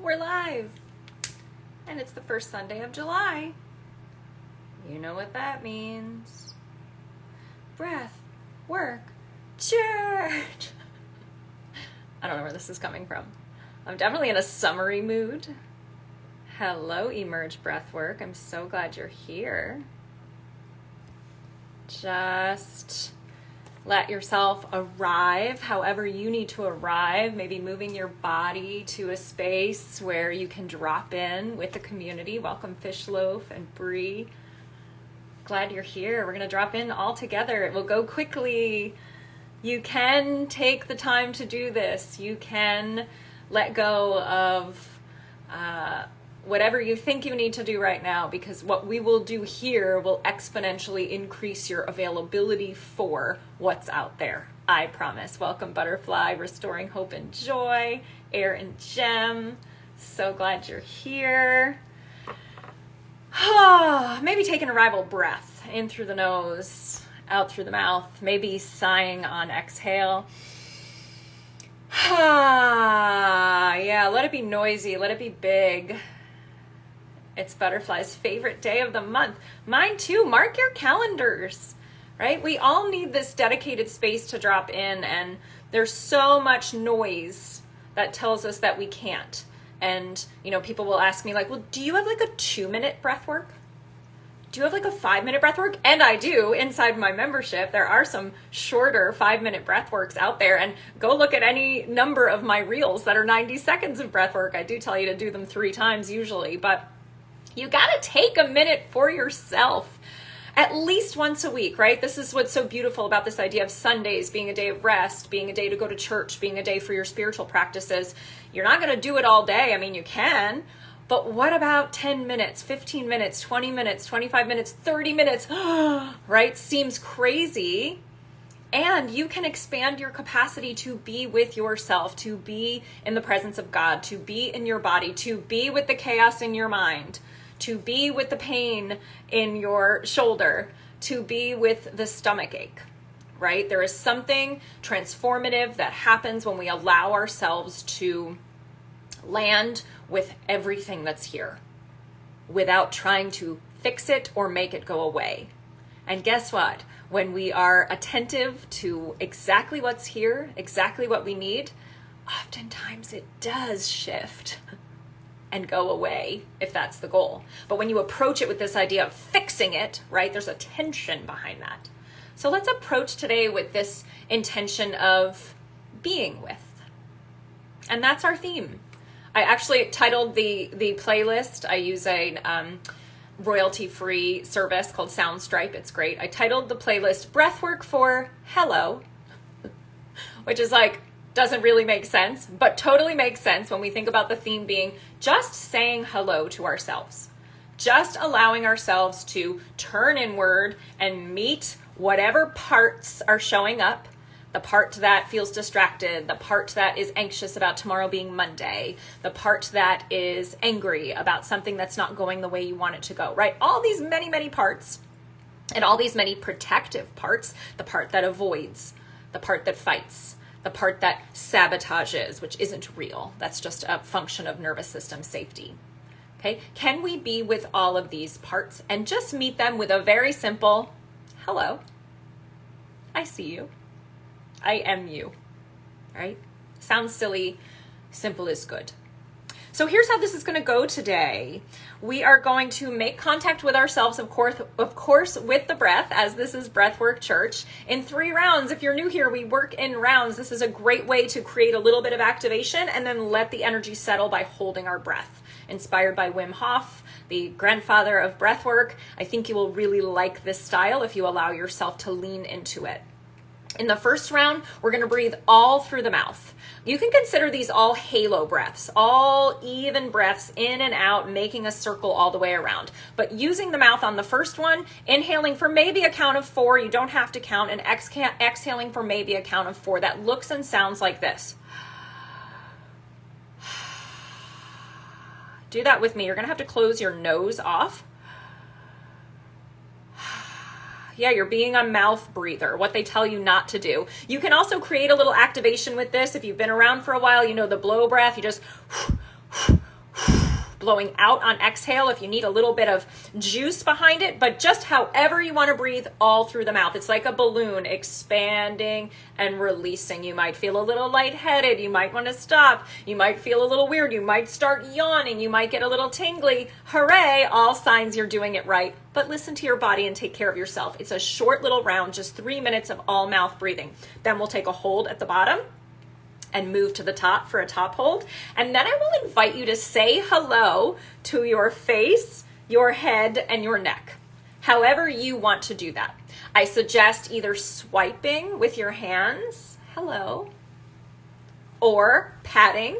We're live. And it's the first Sunday of July. You know what that means. Breath, work, church. I don't know where this is coming from. I'm definitely in a summery mood. Hello, Emerge Breathwork. I'm so glad you're here. Just let yourself arrive however you need to arrive, maybe moving your body to a space where you can drop in with the community. Welcome Fishloaf and Bree. Glad you're here. We're going to drop in all together. It will go quickly. You can take the time to do this. You can let go of whatever you think you need to do right now, because what we will do here will exponentially increase your availability for what's out there. I promise. Welcome Butterfly, Restoring Hope and Joy, Air and Gem. So glad you're here. Maybe take an arrival breath in through the nose, out through the mouth, maybe sighing on exhale. Yeah, let it be noisy, let it be big. It's Butterfly's favorite day of the month. Mine too. Mark your calendars, right? We all need this dedicated space to drop in, and there's so much noise that tells us that we can't. And, you know, people will ask me like, well, do you have like a 2-minute breath work? Do you have like a 5-minute breath work? And I do. Inside my membership, there are some shorter 5-minute breath works out there, and go look at any number of my reels that are 90 seconds of breath work. I do tell you to do them 3 times usually, but you got to take a minute for yourself at least once a week, right? This is what's so beautiful about this idea of Sundays being a day of rest, being a day to go to church, being a day for your spiritual practices. You're not going to do it all day. I mean, you can, but what about 10 minutes, 15 minutes, 20 minutes, 25 minutes, 30 minutes, right? Seems crazy. And you can expand your capacity to be with yourself, to be in the presence of God, to be in your body, to be with the chaos in your mind, to be with the pain in your shoulder, to be with the stomach ache, right? There is something transformative that happens when we allow ourselves to land with everything that's here without trying to fix it or make it go away. And guess what? When we are attentive to exactly what's here, exactly what we need, oftentimes it does shift and go away if that's the goal. But when you approach it with this idea of fixing it, right, there's a tension behind that. So let's approach today with this intention of being with. And that's our theme. I actually titled the playlist. I use a royalty-free service called Soundstripe. It's great. I titled the playlist Breathwork for Hello, which is like, doesn't really make sense, but totally makes sense when we think about the theme being just saying hello to ourselves, just allowing ourselves to turn inward and meet whatever parts are showing up, the part that feels distracted, the part that is anxious about tomorrow being Monday, the part that is angry about something that's not going the way you want it to go, right? All these many, many parts, and all these many protective parts, the part that avoids, the part that fights, the part that sabotages, which isn't real. That's just a function of nervous system safety. Okay? Can we be with all of these parts and just meet them with a very simple, hello, I see you. I am you, right? Sounds silly, simple is good. So here's how this is going to go today. We are going to make contact with ourselves, of course, with the breath, as this is Breathwork Church, in 3 rounds. If you're new here, we work in rounds. This is a great way to create a little bit of activation and then let the energy settle by holding our breath. Inspired by Wim Hof, the grandfather of breathwork. I think you will really like this style if you allow yourself to lean into it. In the first round, we're going to breathe all through the mouth. You can consider these all halo breaths, all even breaths in and out, making a circle all the way around. But using the mouth on the first one, inhaling for maybe a count of 4, you don't have to count, and exhaling for maybe a count of 4. That looks and sounds like this. Do that with me. You're going to have to close your nose off. Yeah, you're being a mouth breather, what they tell you not to do. You can also create a little activation with this. If you've been around for a while, you know the blow breath. You just blowing out on exhale if you need a little bit of juice behind it, but just however you want to breathe, all through the mouth. It's like a balloon expanding and releasing. You might feel a little lightheaded. You might want to stop. You might feel a little weird. You might start yawning. You might get a little tingly. Hooray, all signs you're doing it right. But listen to your body and take care of yourself. It's a short little round, just 3 minutes of all mouth breathing. Then we'll take a hold at the bottom and move to the top for a top hold. And then I will invite you to say hello to your face, your head, and your neck, however you want to do that. I suggest either swiping with your hands, hello, or patting.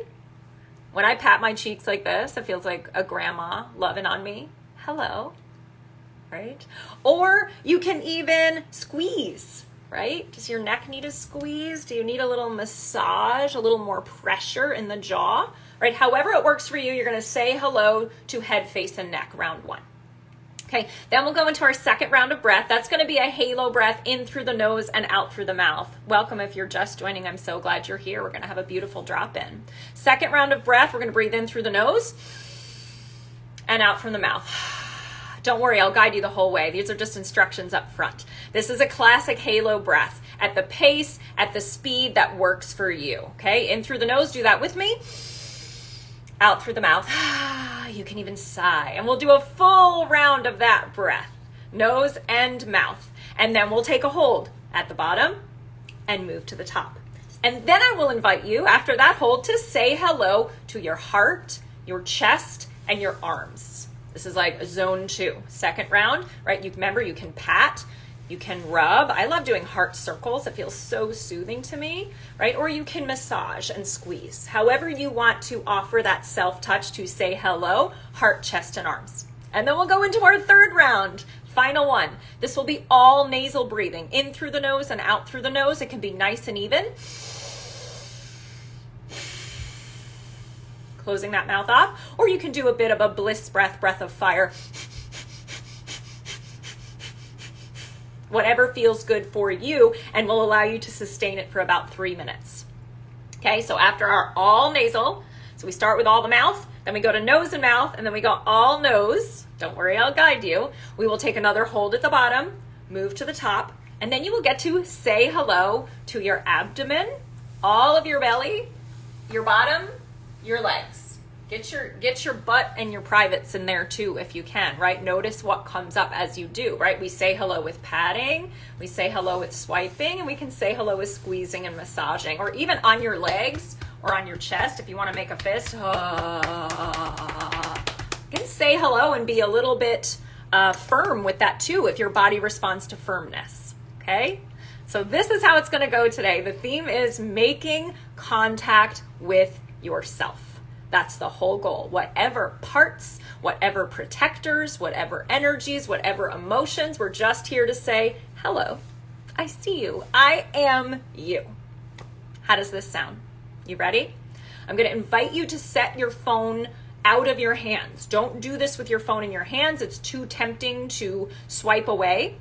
When I pat my cheeks like this, it feels like a grandma loving on me, hello, right? Or you can even squeeze. Right? Does your neck need a squeeze? Do you need a little massage, a little more pressure in the jaw? Right? However it works for you, you're going to say hello to head, face, and neck, round one. Okay, then we'll go into our second round of breath. That's going to be a halo breath in through the nose and out through the mouth. Welcome if you're just joining. I'm so glad you're here. We're going to have a beautiful drop in. Second round of breath, we're going to breathe in through the nose and out from the mouth. Don't worry, I'll guide you the whole way. These are just instructions up front. This is a classic halo breath at the pace, at the speed that works for you. Okay, in through the nose, do that with me. Out through the mouth. You can even sigh. And we'll do a full round of that breath, nose and mouth. And then we'll take a hold at the bottom and move to the top. And then I will invite you, after that hold, to say hello to your heart, your chest, and your arms. This is like zone 2, second round, right? You remember, you can pat, you can rub. I love doing heart circles. It feels so soothing to me, right? Or you can massage and squeeze. However you want to offer that self-touch to say hello, heart, chest, and arms. And then we'll go into our third round, final one. This will be all nasal breathing, in through the nose and out through the nose. It can be nice and even. Closing that mouth off, or you can do a bit of a bliss breath, breath of fire. Whatever feels good for you and will allow you to sustain it for about 3 minutes. Okay, so after our all nasal, so we start with all the mouth, then we go to nose and mouth, and then we go all nose. Don't worry, I'll guide you. We will take another hold at the bottom, move to the top, and then you will get to say hello to your abdomen, all of your belly, your bottom, your legs. Get your butt and your privates in there too if you can, right? Notice what comes up as you do, right? We say hello with patting, we say hello with swiping, and we can say hello with squeezing and massaging, or even on your legs or on your chest if you want to make a fist. You can say hello and be a little bit firm with that too if your body responds to firmness, okay? So this is how it's going to go today. The theme is making contact with yourself. That's the whole goal. Whatever parts, whatever protectors, whatever energies, whatever emotions, we're just here to say, hello, I see you. I am you. How does this sound? You ready? I'm going to invite you to set your phone out of your hands. Don't do this with your phone in your hands. It's too tempting to swipe away.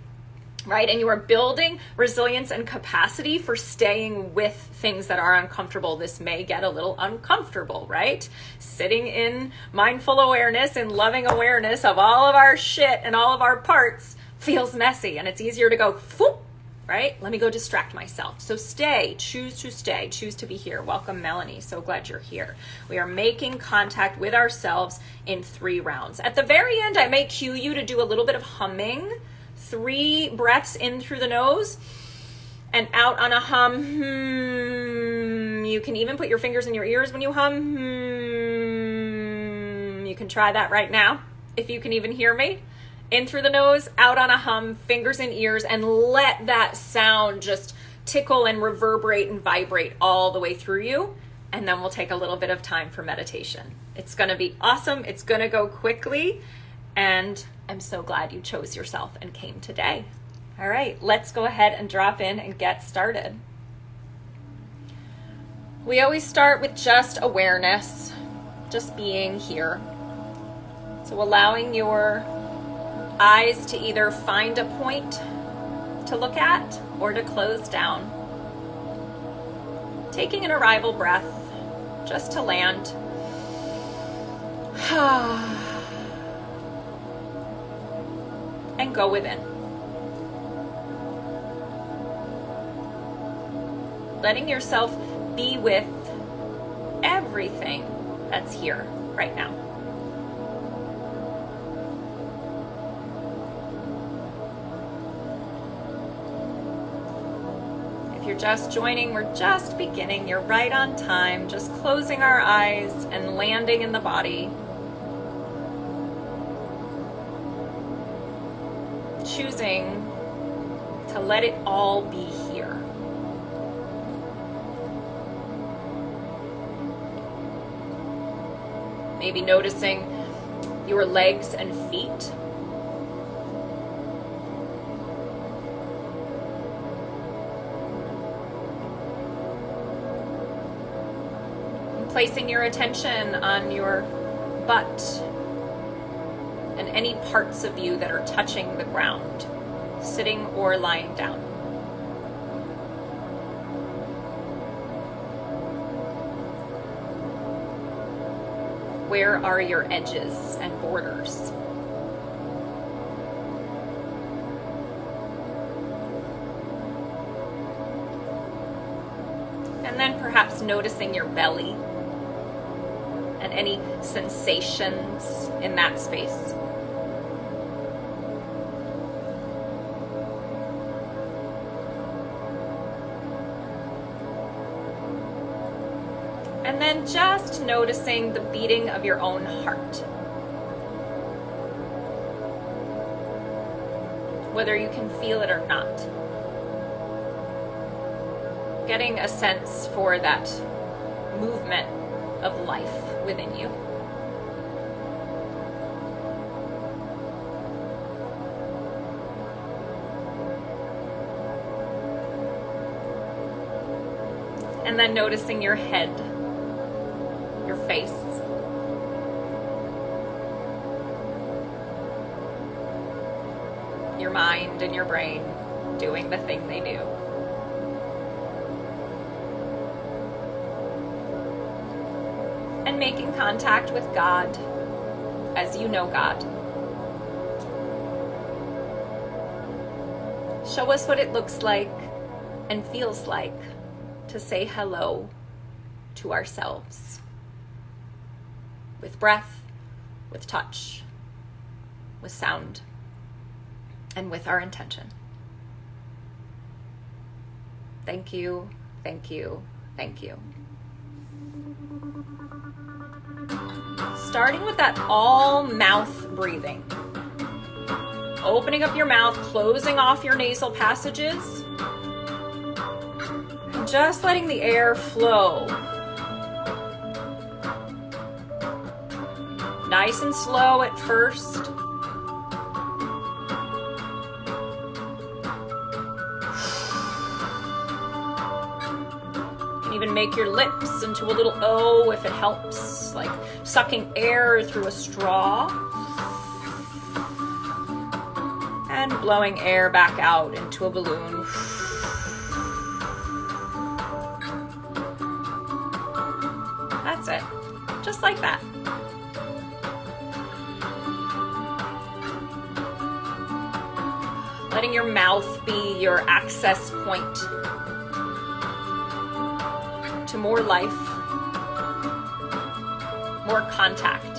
Right? And you are building resilience and capacity for staying with things that are uncomfortable. This may get a little uncomfortable, right? Sitting in mindful awareness and loving awareness of all of our shit and all of our parts feels messy, and it's easier to go, whoop, right? Let me go distract myself. So stay, choose to be here. Welcome, Melanie. So glad you're here. We are making contact with ourselves in 3 rounds. At the very end, I may cue you to do a little bit of humming. 3 breaths in through the nose and out on a hum. You can even put your fingers in your ears when you hum. You can try that right now if you can even hear me. In through the nose, out on a hum, fingers in ears, and let that sound just tickle and reverberate and vibrate all the way through you. And then we'll take a little bit of time for meditation. It's going to be awesome. It's going to go quickly. And I'm so glad you chose yourself and came today. All right, let's go ahead and drop in and get started. We always start with just awareness, just being here. So allowing your eyes to either find a point to look at or to close down. Taking an arrival breath just to land. And go within. Letting yourself be with everything that's here right now. If you're just joining, we're just beginning. You're right on time, just closing our eyes and landing in the body. Choosing to let it all be here. Maybe noticing your legs and feet. And placing your attention on your butt and any parts of you that are touching the ground, sitting or lying down. Where are your edges and borders? And then perhaps noticing your belly and any sensations in that space. And then just noticing the beating of your own heart. Whether you can feel it or not. Getting a sense for that movement of life within you. And then noticing your head, your face. Your mind and your brain doing the thing they do. And making contact with God as you know God. Show us what it looks like and feels like to say hello to ourselves. With breath, with touch, with sound, and with our intention. Thank you, thank you, thank you. Starting with that all mouth breathing. Opening up your mouth, closing off your nasal passages, and just letting the air flow. Nice and slow at first. You can even make your lips into a little O if it helps, like sucking air through a straw. And blowing air back out into a balloon. That's it. Just like that. Letting your mouth be your access point to more life, more contact.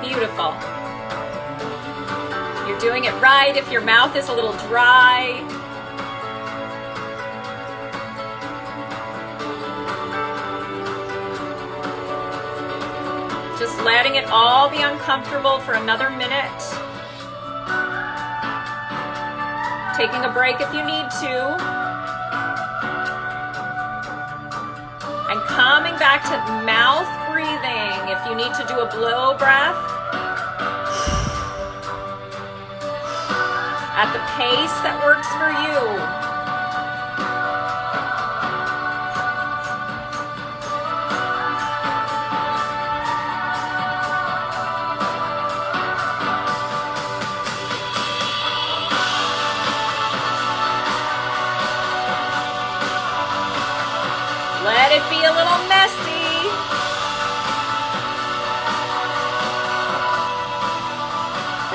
Beautiful. You're doing it right. If your mouth is a little dry, just letting it all be uncomfortable for another minute. Taking a break if you need to. And coming back to mouth breathing if you need to do a blow breath. At the pace that works for you.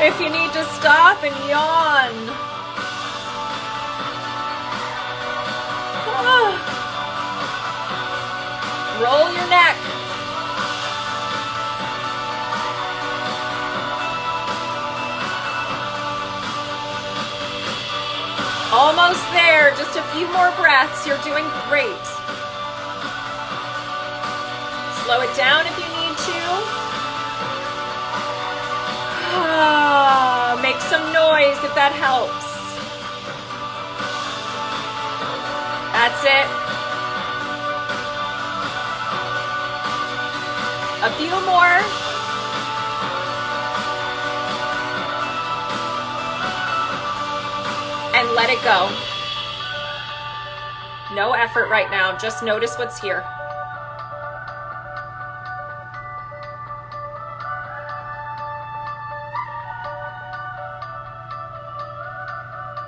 If you need to stop and yawn. Roll your neck. Almost there, just a few more breaths. You're doing great. Slow it down if you need to. Make some noise if that helps. That's it. A few more. And let it go. No effort right now. Just notice what's here.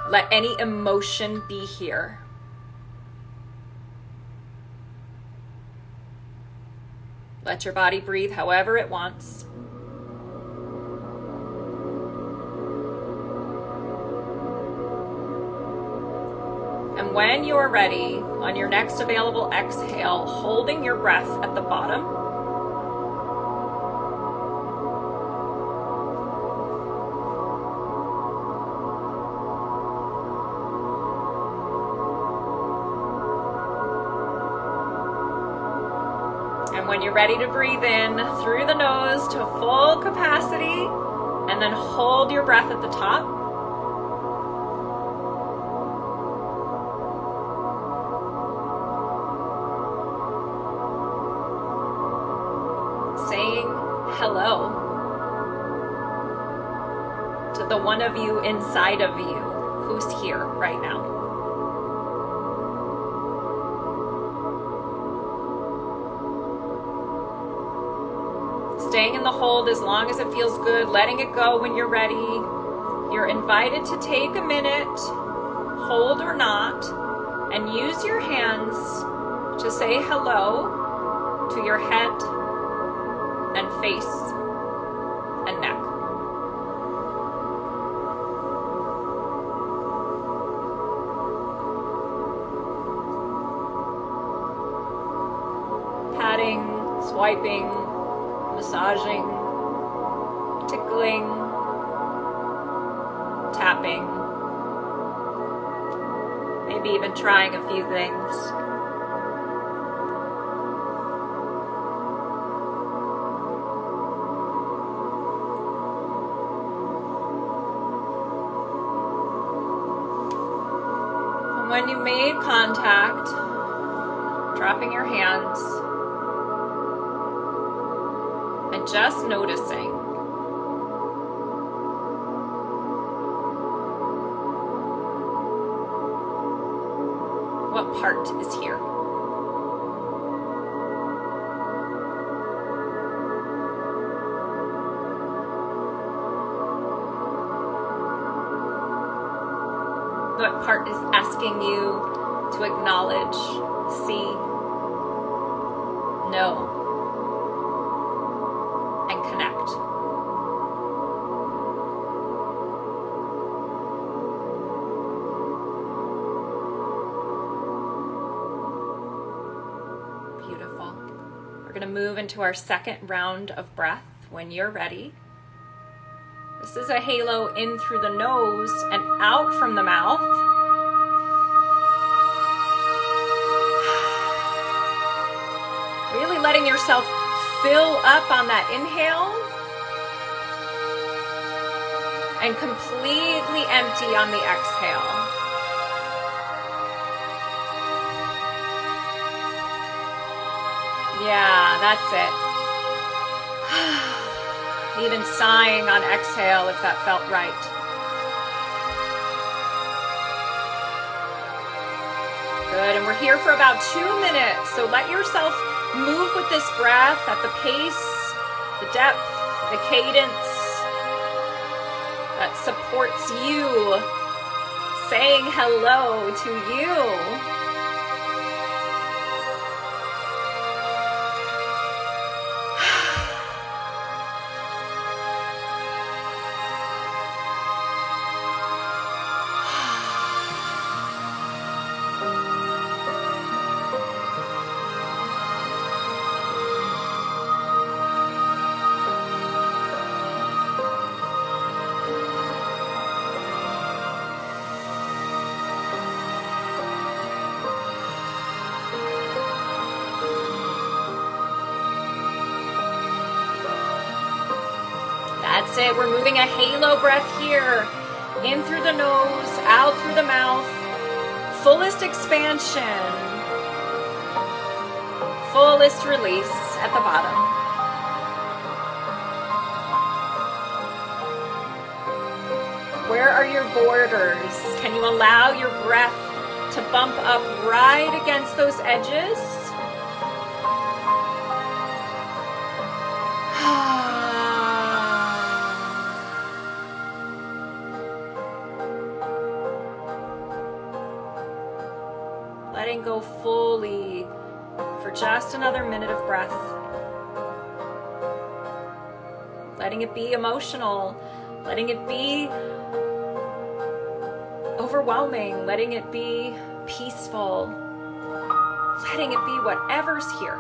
Let any emotion be here. Let your body breathe however it wants. And when you're ready, on your next available exhale, holding your breath at the bottom, and when you're ready to breathe in through the nose to full capacity, and then hold your breath at the top. Saying hello to the one of you inside of you who's here right now. Staying in the hold as long as it feels good, letting it go when you're ready. You're invited to take a minute, hold or not, and use your hands to say hello to your head and face and neck. Patting, swiping, massaging, tickling, tapping, maybe even trying a few things. And when you made contact, dropping your hands, and just noticing what part is here. What part is asking you to acknowledge, see, know, and connect. Beautiful. We're going to move into our second round of breath when you're ready. This is a halo in through the nose and out from the mouth. Really letting yourself fill up on that inhale and completely empty on the exhale. Yeah, that's it. Even sighing on exhale if that felt right. Good, and we're here for about 2 minutes, so let yourself move with this breath at the pace, the depth, the cadence that supports you, saying hello to you. That's it. We're moving a halo breath here. In through the nose, out through the mouth. Fullest expansion. Fullest release at the bottom. Where are your borders? Can you allow your breath to bump up right against those edges? Letting go fully for just another minute of breath. Letting it be emotional, letting it be overwhelming, letting it be peaceful, letting it be whatever's here.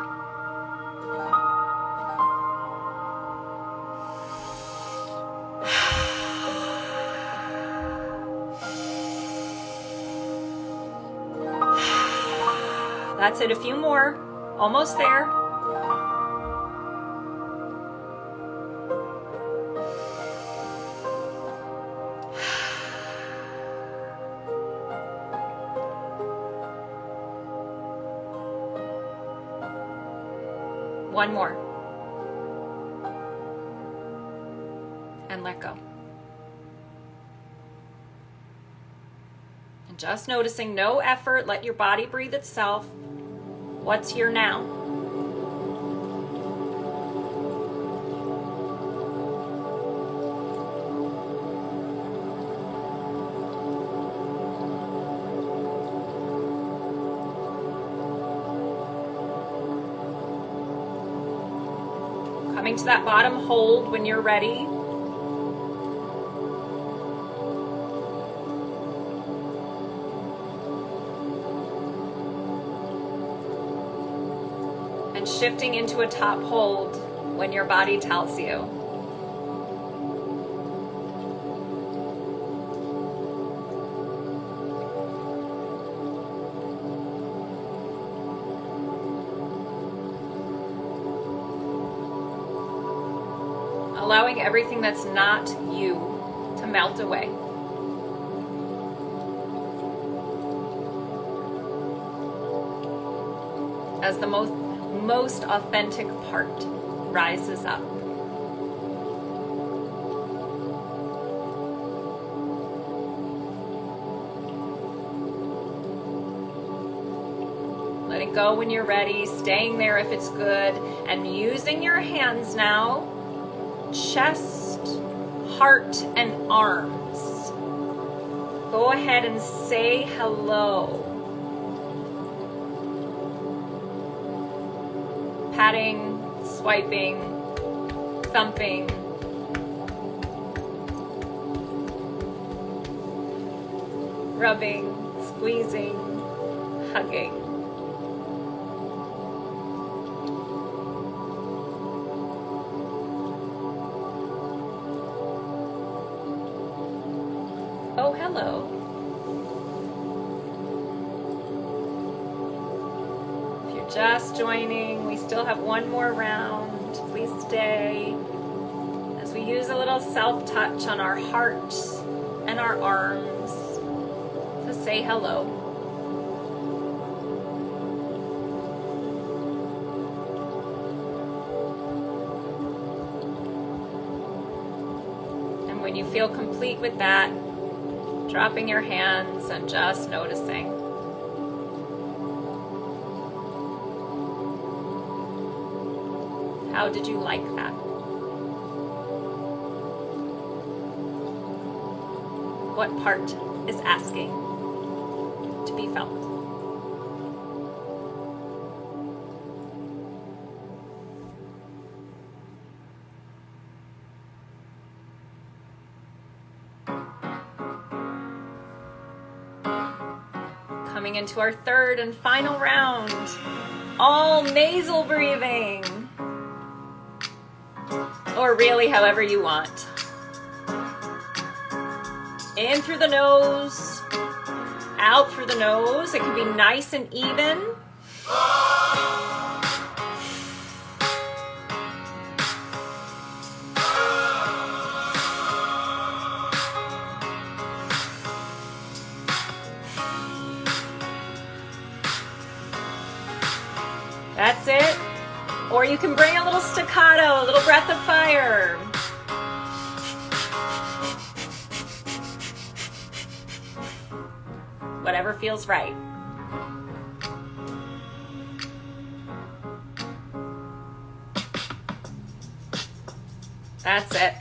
That's it, a few more, almost there. One more. And let go. And just noticing, no effort, let your body breathe itself. What's here now? Coming to that bottom hold when you're ready. And shifting into a top hold when your body tells you. Allowing everything that's not you to melt away. As the most authentic part rises up. Let it go when you're ready, staying there if it's good, and using your hands now, chest, heart, and arms. Go ahead and say hello. Patting, swiping, thumping. Rubbing, squeezing, hugging. Oh, hello. If you're just joining, we still have one more round. Please stay as we use a little self-touch on our heart and our arms to say hello. And when you feel complete with that, dropping your hands and just noticing. How did you like that? What part is asking to be felt? Coming into our third and final round, all nasal breathing, or really however you want. In through the nose, out through the nose. It can be nice and even. can bring a little staccato, a little breath of fire. Whatever feels right. That's it.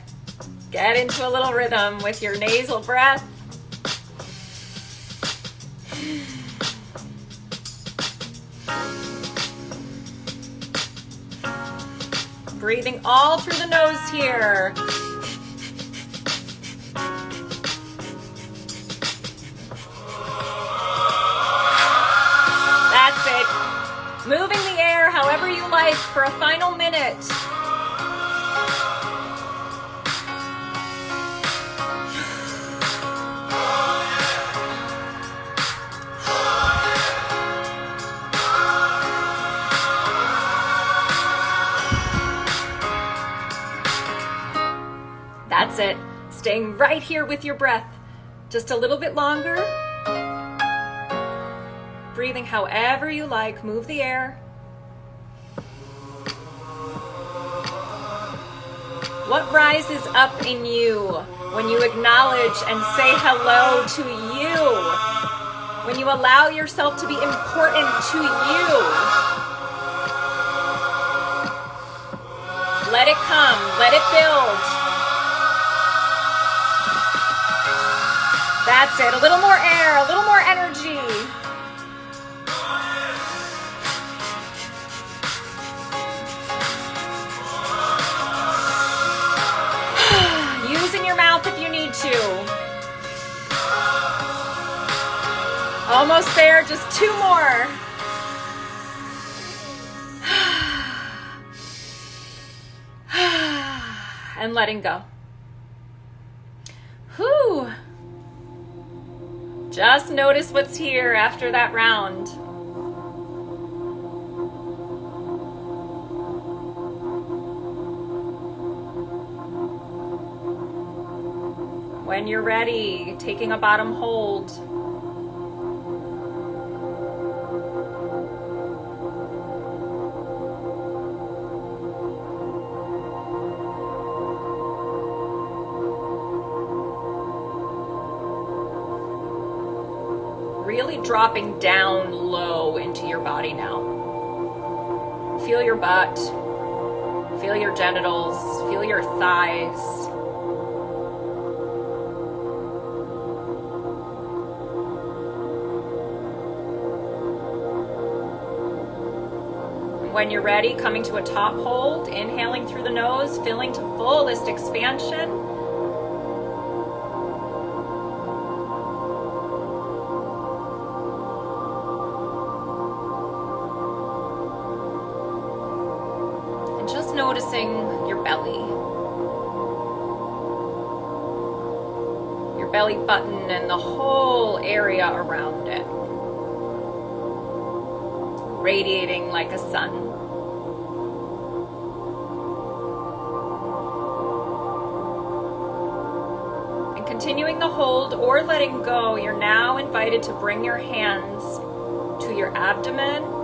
Get into a little rhythm with your nasal breath. Breathing all through the nose here. That's it. Moving the air however you like for a final minute. That's it. Staying right here with your breath. Just a little bit longer. Breathing however you like. Move the air. What rises up in you when you acknowledge and say hello to you? When you allow yourself to be important to you? Let it come. Let it build. That's it. A little more air, a little more energy. Using your mouth if you need to. Almost there, just 2 more. And letting go. Whew. Just notice what's here after that round. When you're ready, taking a bottom hold. Really dropping down low into your body now. Feel your butt. Feel your genitals. Feel your thighs. When you're ready, coming to a top hold, inhaling through the nose, filling to fullest expansion. Noticing your belly button and the whole area around it, radiating like a sun. And continuing the hold or letting go, you're now invited to bring your hands to your abdomen,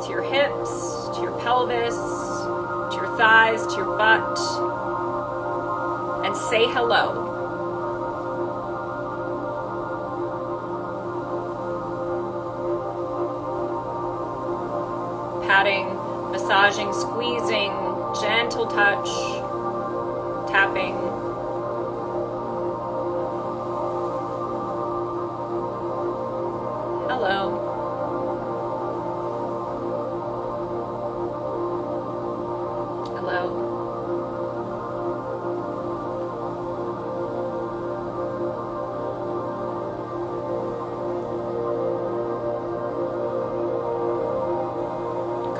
to your hips, to your pelvis, to your thighs, to your butt, and say hello. Patting, massaging, squeezing, gentle touch, tapping. Hello.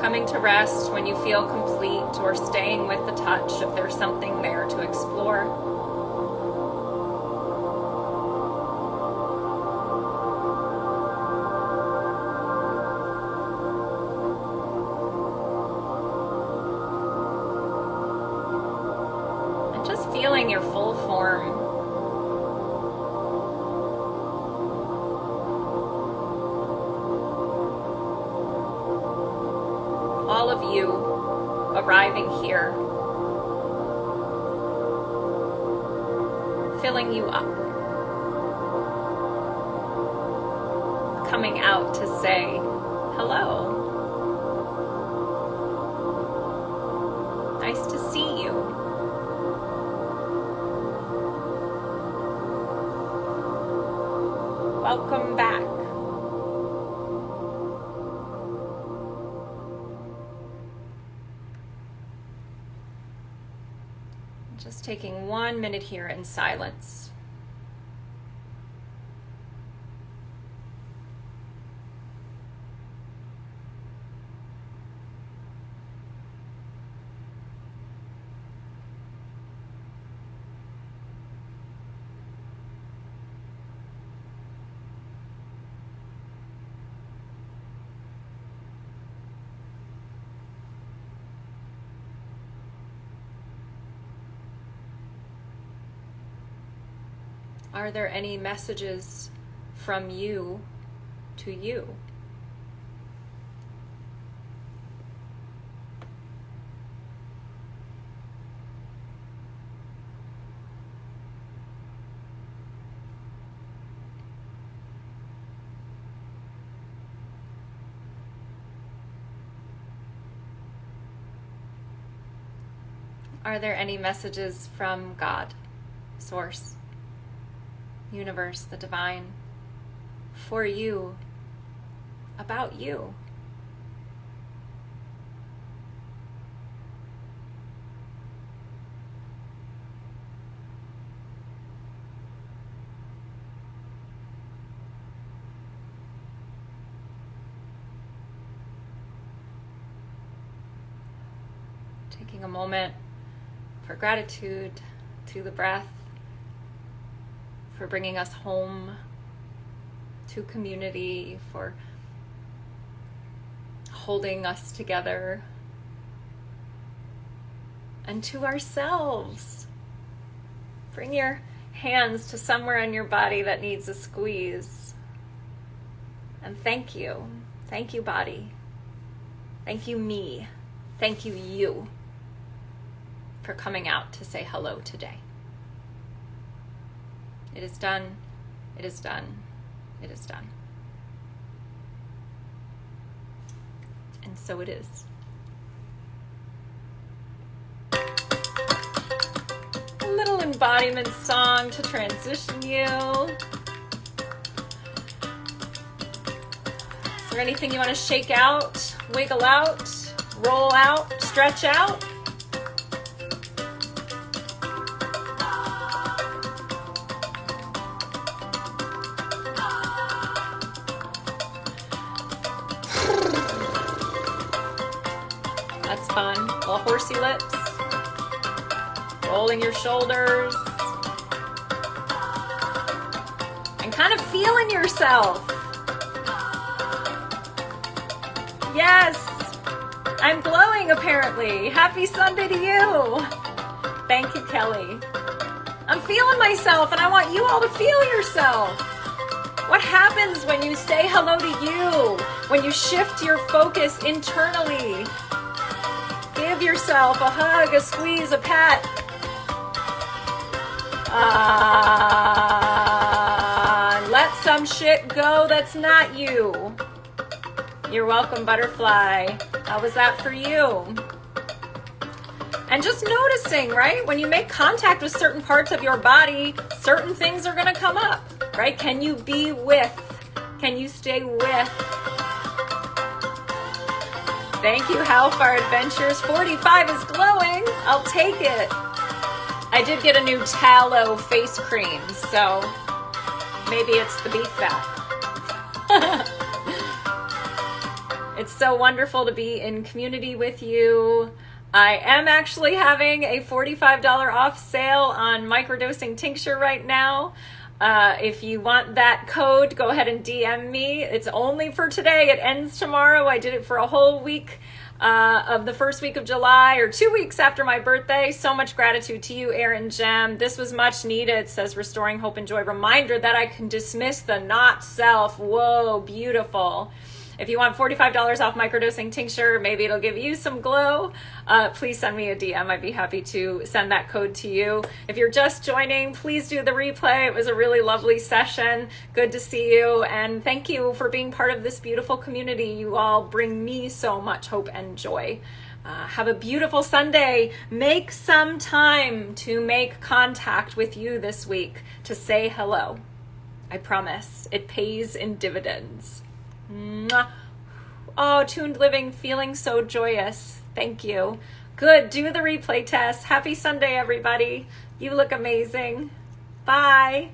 Coming to rest when you feel complete, or staying with the touch if there's something there to explore. And just feeling your full form. all of you arriving here, filling you up, coming out to say hello. Nice to see you. Welcome back. Just taking 1 minute here in silence. Are there any messages from you to you? Are there any messages from God, Source, Universe, the Divine, for you, about you? Taking a moment for gratitude to the breath, for bringing us home, to community, for holding us together, and to ourselves. Bring your hands to somewhere in your body that needs a squeeze. And thank you. Thank you, body. Thank you, me. Thank you, you, for coming out to say hello today. It is done. It is done. It is done. And so it is. A little embodiment song to transition you. Is there anything you want to shake out, wiggle out, roll out, stretch out? That's fun. Little horsey lips. Rolling your shoulders. And kind of feeling yourself. Yes! I'm glowing apparently. Happy Sunday to you. Thank you, Kelly. I'm feeling myself and I want you all to feel yourself. What happens when you say hello to you? When you shift your focus internally? Give yourself a hug, a squeeze, a pat. Let some shit go that's not you. You're welcome, butterfly. How was that for you? And just noticing, right? When you make contact with certain parts of your body, certain things are going to come up, right? Can you be with? Can you stay with? Thank you, Hellfire Adventures. 45 is glowing. I'll take it. I did get a new tallow face cream, so maybe it's the beef fat. It's so wonderful to be in community with you. I am actually having a $45 off sale on microdosing tincture right now. If you want that code, go ahead and DM me. It's only for today. It ends tomorrow. I did it for a whole week of the first week of July, or 2 weeks after my birthday. So much gratitude to you, Erin Gem. This was much needed, says Restoring Hope and Joy. Reminder that I can dismiss the not self. Whoa, beautiful. If you want $45 off microdosing tincture, maybe it'll give you some glow, please send me a DM. I'd be happy to send that code to you. If you're just joining, please do the replay. It was a really lovely session. Good to see you. And thank you for being part of this beautiful community. You all bring me so much hope and joy. Have a beautiful Sunday. Make some time to make contact with you this week to say hello. I promise it pays in dividends. Mwah. Oh, tuned living, feeling so joyous. Thank you. Good. Do the replay test. Happy Sunday, everybody. You look amazing. Bye.